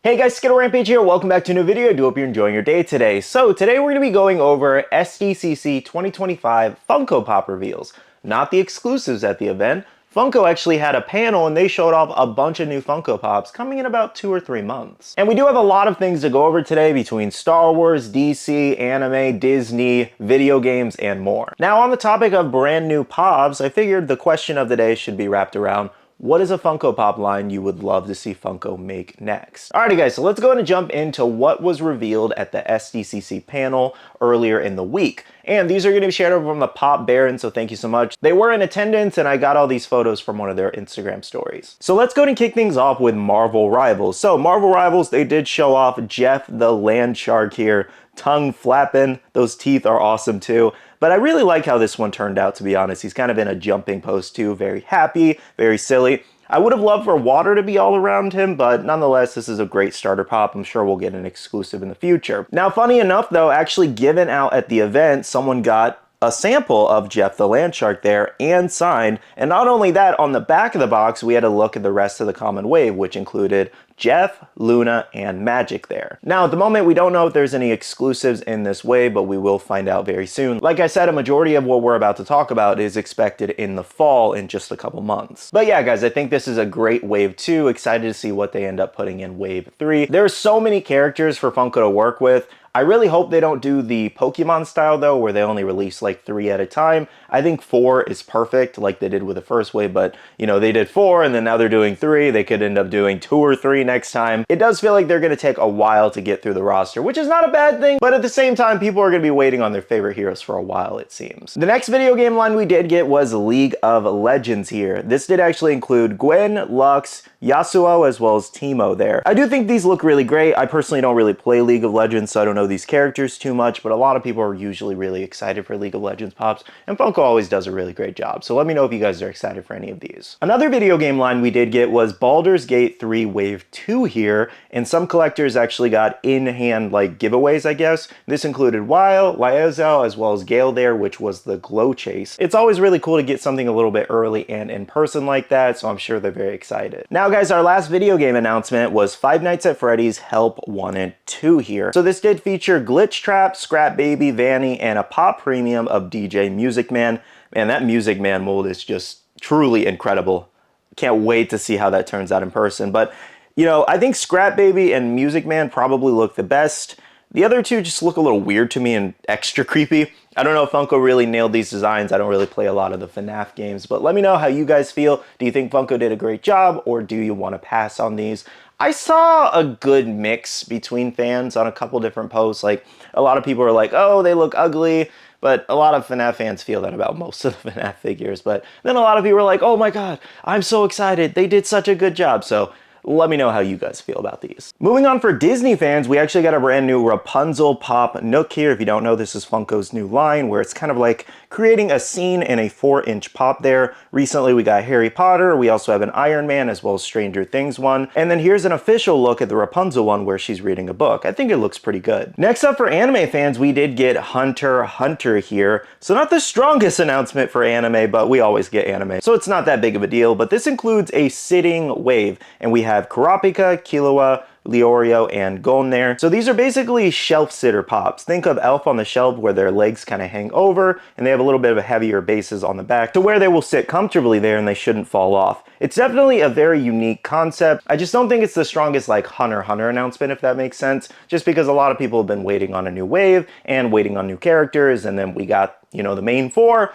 Hey guys, Skittlerampage here. Welcome back to a new video. I do hope you're enjoying your day today. So today we're going to be going over SDCC 2025 Funko Pop reveals. Not the exclusives at the event. Funko actually had a panel and they showed off a bunch of new Funko Pops coming in about 2 or 3 months. And we do have a lot of things to go over today between Star Wars, DC, anime, Disney, video games, and more. Now on the topic of brand new Pops, I figured the question of the day should be wrapped around what is a Funko Pop line you would love to see Funko make next? Alrighty guys, so let's go ahead and jump into what was revealed at the SDCC panel earlier in the week. And these are going to be shared over from the Pop Baron, so thank you so much. They were in attendance and I got all these photos from one of their Instagram stories. So let's go ahead and kick things off with Marvel Rivals. So Marvel Rivals, they did show off Jeff the Land Shark here, tongue flapping. Those teeth are awesome too. But I really like how this one turned out, to be honest. He's kind of in a jumping pose too, very happy, very silly. I would have loved for water to be all around him, but nonetheless, this is a great starter pop. I'm sure we'll get an exclusive in the future. Now, funny enough though, actually given out at the event, someone got a sample of Jeff the Land Shark there and signed. And not only that, on the back of the box, we had a look at the rest of the common wave, which included Jeff, Luna, and Magic there. Now, at the moment, we don't know if there's any exclusives in this wave, but we will find out very soon. Like I said, a majority of what we're about to talk about is expected in the fall in just a couple months. But yeah, guys, I think this is a great wave 2. Excited to see what they end up putting in wave 3. There's so many characters for Funko to work with. I really hope they don't do the Pokemon style though, where they only release like 3 at a time. I think 4 is perfect like they did with the first wave, but you know, they did 4 and then now they're doing 3. They could end up doing 2 or 3 next time. It does feel like they're gonna take a while to get through the roster, which is not a bad thing, but at the same time, people are gonna be waiting on their favorite heroes for a while, it seems. The next video game line we did get was League of Legends here. This did actually include Gwen, Lux, Yasuo, as well as Teemo there. I do think these look really great. I personally don't really play League of Legends, so I don't know these characters too much, but a lot of people are usually really excited for League of Legends pops, and Funko always does a really great job, so let me know if you guys are excited for any of these. Another video game line we did get was Baldur's Gate 3 Wave 2 here, and some collectors actually got in-hand like giveaways, I guess. This included Weil, Laezel, as well as Gale there, which was the Glow Chase. It's always really cool to get something a little bit early and in person like that, so I'm sure they're very excited. Now guys, our last video game announcement was Five Nights at Freddy's Help 1 and 2 here. So this did feature Glitch Trap, Scrap Baby, Vanny, and a pop premium of DJ Music Man. Man, that Music Man mold is just truly incredible. Can't wait to see how that turns out in person. But, you know, I think Scrap Baby and Music Man probably look the best. The other two just look a little weird to me and extra creepy. I don't know if Funko really nailed these designs. I don't really play a lot of the FNAF games, but let me know how you guys feel. Do you think Funko did a great job, or do you want to pass on these? I saw a good mix between fans on a couple different posts. Like, a lot of people are like, oh, they look ugly, but a lot of FNAF fans feel that about most of the FNAF figures. But then a lot of people are like, oh my god, I'm so excited. They did such a good job. So let me know how you guys feel about these. Moving on for Disney fans, we actually got a brand new Rapunzel Pop Nook here. If you don't know, this is Funko's new line where it's kind of like creating a scene in a 4-inch pop there. Recently we got Harry Potter, we also have an Iron Man as well as Stranger Things one. And then here's an official look at the Rapunzel one where she's reading a book. I think it looks pretty good. Next up for anime fans, we did get Hunter x Hunter here. So not the strongest announcement for anime, but we always get anime, so it's not that big of a deal. But this includes a sitting wave, and we have Kurapika, Killua, Leorio, and Gon there. So these are basically shelf sitter pops. Think of Elf on the Shelf where their legs kind of hang over and they have a little bit of a heavier bases on the back to where they will sit comfortably there and they shouldn't fall off. It's definitely a very unique concept. I just don't think it's the strongest like Hunter x Hunter announcement, if that makes sense, just because a lot of people have been waiting on a new wave and waiting on new characters, and then we got, you know, the main 4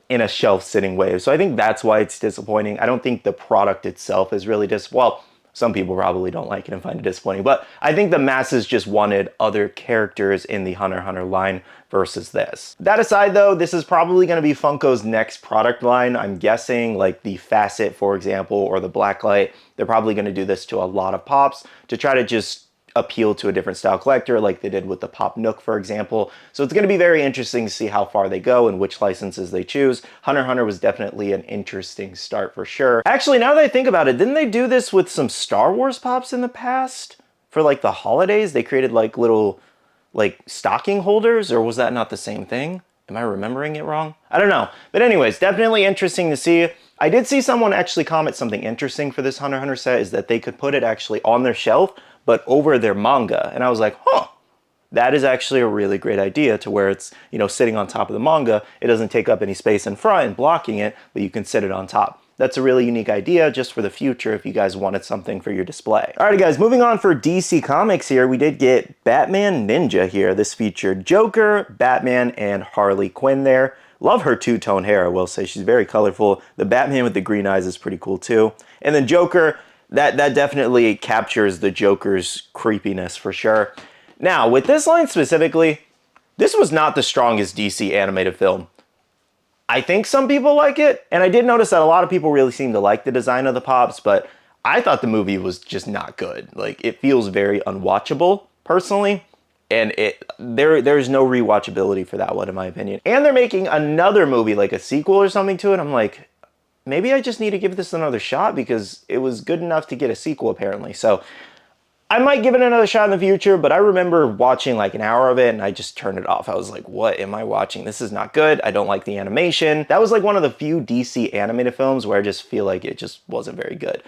in a shelf sitting wave. So I think that's why it's disappointing. I don't think the product itself is really well, some people probably don't like it and find it disappointing, but I think the masses just wanted other characters in the Hunter x Hunter line versus this. That aside though, this is probably going to be Funko's next product line. I'm guessing like the Facet, for example, or the Blacklight. They're probably going to do this to a lot of pops to try to just appeal to a different style collector like they did with the Pop Nook, for example. So it's going to be very interesting to see how far they go and which licenses they choose. Hunter x Hunter was definitely an interesting start for sure. Actually, now that I think about it, didn't they do this with some Star Wars pops in the past? For like the holidays, they created like little like stocking holders, or was that not the same thing? Am I remembering it wrong? I don't know. But anyways, definitely interesting to see. I did see someone actually comment something interesting for this Hunter x Hunter set is that they could put it actually on their shelf, but over their manga. And I was like, huh, that is actually a really great idea, to where it's, you know, sitting on top of the manga. It doesn't take up any space in front and blocking it, but you can sit it on top. That's a really unique idea just for the future if you guys wanted something for your display. Alrighty guys, moving on for DC Comics here, we did get Batman Ninja here. This featured Joker, Batman, and Harley Quinn there. Love her two-tone hair, I will say. She's very colorful. The Batman with the green eyes is pretty cool too. And then Joker, that definitely captures the Joker's creepiness for sure. Now, with this line specifically, this was not the strongest DC animated film. I think some people like it, and I did notice that a lot of people really seem to like the design of the Pops, but I thought the movie was just not good. Like, it feels very unwatchable, personally, and there's no rewatchability for that one, in my opinion. And they're making another movie, like a sequel or something to it. I'm like, maybe I just need to give this another shot, because it was good enough to get a sequel, apparently. So I might give it another shot in the future, but I remember watching like an hour of it and I just turned it off. I was like, what am I watching? This is not good. I don't like the animation. That was like one of the few DC animated films where I just feel like it just wasn't very good.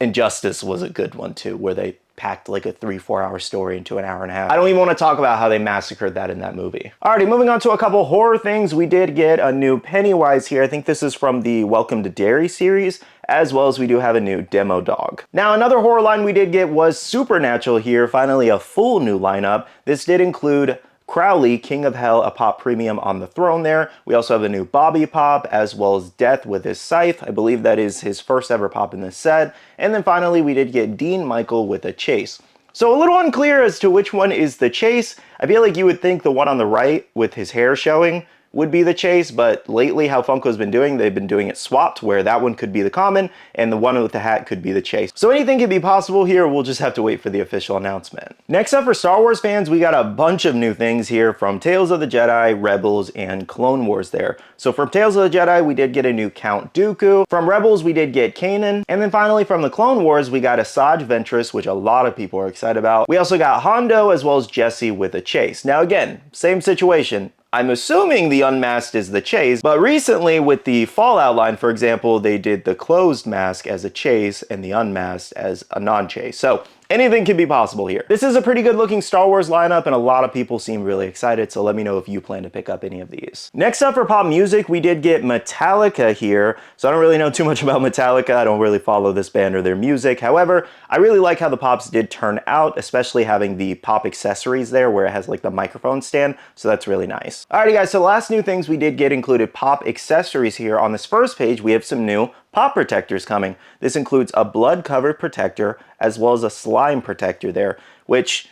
Injustice was a good one too, where they packed like a 3-4 hour story into an hour and a half. I don't even want to talk about how they massacred that in that movie. Alrighty, moving on to a couple horror things. We did get a new Pennywise here. I think this is from the Welcome to Derry series, as well as we do have a new Demo Dog. Now, another horror line we did get was Supernatural here. Finally, a full new lineup. This did include Crowley, King of Hell, a Pop Premium on the throne there. We also have a new Bobby Pop, as well as Death with his scythe. I believe that is his first ever Pop in this set. And then finally, we did get Dean Michael with a Chase. So a little unclear as to which one is the Chase. I feel like you would think the one on the right with his hair showing would be the Chase, but lately how Funko's been doing, they've been doing it swapped, where that one could be the common and the one with the hat could be the Chase. So anything could be possible here. We'll just have to wait for the official announcement. Next up, for Star Wars fans, we got a bunch of new things here from Tales of the Jedi, Rebels, and Clone Wars there. So from Tales of the Jedi, we did get a new Count Dooku. From Rebels, we did get Kanan. And then finally from the Clone Wars, we got Asajj Ventress, which a lot of people are excited about. We also got Hondo, as well as Jesse with a Chase. Now again, same situation. I'm assuming the unmasked is the Chase, but recently with the Fallout line, for example, they did the closed mask as a Chase and the unmasked as a non-Chase. So anything can be possible here. This is a pretty good looking Star Wars lineup and a lot of people seem really excited, so let me know if you plan to pick up any of these. Next up for pop music, we did get Metallica here. So I don't really know too much about Metallica. I don't really follow this band or their music. However, I really like how the pops did turn out, especially having the pop accessories there where it has like the microphone stand. So that's really nice. Alrighty guys, so the last new things we did get included pop accessories here. On this first page, we have some new pop protectors coming. This includes a blood covered protector as well as a slime protector there, which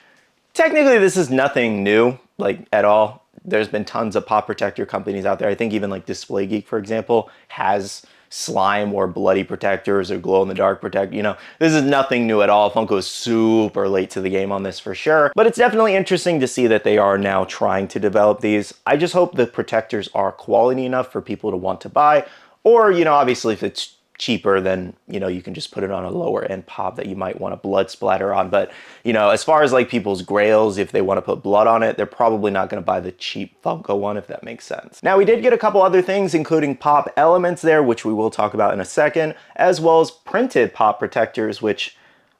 technically this is nothing new, like at all. There's been tons of pop protector companies out there. I think even like Display Geek, for example, has slime or bloody protectors or glow in the dark protector. You know, this is nothing new at all. Funko is super late to the game on this for sure, but it's definitely interesting to see that they are now trying to develop these. I just hope the protectors are quality enough for people to want to buy, or, you know, obviously if it's cheaper, then, you know, you can just put it on a lower end pop that you might want a blood splatter on. But, you know, as far as like people's grails, if they want to put blood on it, they're probably not going to buy the cheap Funko one, if that makes sense. Now, we did get a couple other things, including pop elements there, which we will talk about in a second, as well as printed pop protectors, which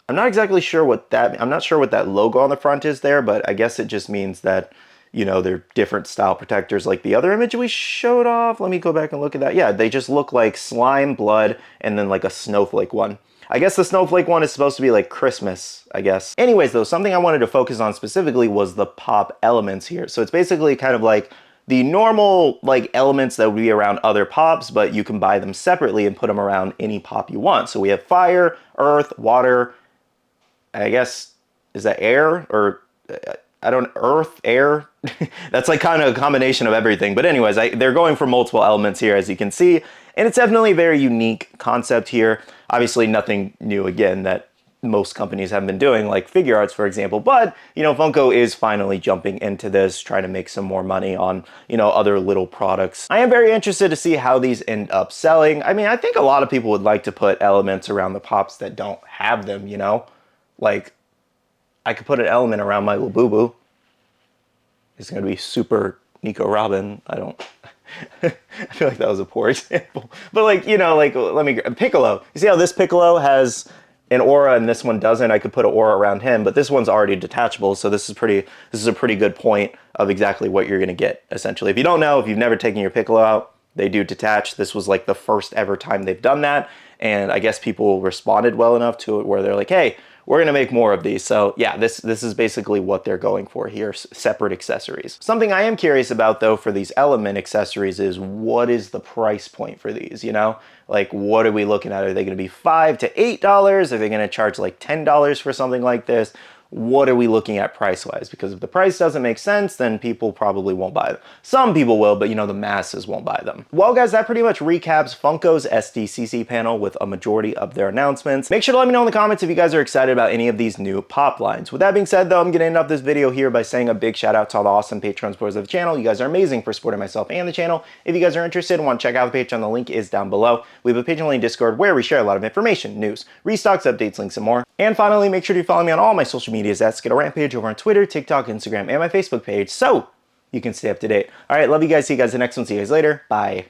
I'm not exactly sure what I'm not sure what that logo on the front is there, but I guess it just means that, you know, they're different style protectors like the other image we showed off. Let me go back and look at that. Yeah, they just look like slime, blood, and then like a snowflake one. I guess the snowflake one is supposed to be like Christmas, I guess. Anyways though, something I wanted to focus on specifically was the pop elements here. So it's basically kind of like the normal like elements that would be around other pops, but you can buy them separately and put them around any pop you want. So we have fire, earth, water, I guess, is that air or earth, air? That's like kind of a combination of everything. But anyways, they're going for multiple elements here, as you can see. And it's definitely a very unique concept here. Obviously nothing new, again, that most companies have been doing, like figure arts, for example. But, you know, Funko is finally jumping into this, trying to make some more money on, you know, other little products. I am very interested to see how these end up selling. I mean, I think a lot of people would like to put elements around the pops that don't have them, you know? Like, I could put an element around my Labubu. It's going to be super Nico Robin. I feel like that was a poor example. But like, you know, like, Piccolo. You see how this Piccolo has an aura and this one doesn't, I could put an aura around him, but this one's already detachable, so this is a pretty good point of exactly what you're gonna get, essentially. If you don't know, if you've never taken your Piccolo out, they do detach. This was like the first ever time they've done that, and I guess people responded well enough to it where they're like, hey, we're gonna make more of these. So yeah, this is basically what they're going for here, separate accessories. Something I am curious about though for these element accessories is what is the price point for these, you know? Like what are we looking at? Are they gonna be $5 to $8? Are they gonna charge like $10 for something like this? What are we looking at price-wise? Because if the price doesn't make sense, then people probably won't buy them. Some people will, but you know, the masses won't buy them. Well guys, that pretty much recaps Funko's SDCC panel with a majority of their announcements. Make sure to let me know in the comments if you guys are excited about any of these new pop lines. With that being said though, I'm gonna end up this video here by saying a big shout out to all the awesome Patreon supporters of the channel. You guys are amazing for supporting myself and the channel. If you guys are interested and want to check out the Patreon, the link is down below. We have a Patreon link Discord where we share a lot of information, news, restocks, updates, links, and more. And finally, make sure to follow me on all my social medias at Skittlerampage over on Twitter, TikTok, Instagram, and my Facebook page so you can stay up to date. All right, love you guys. See you guys in the next one. See you guys later. Bye.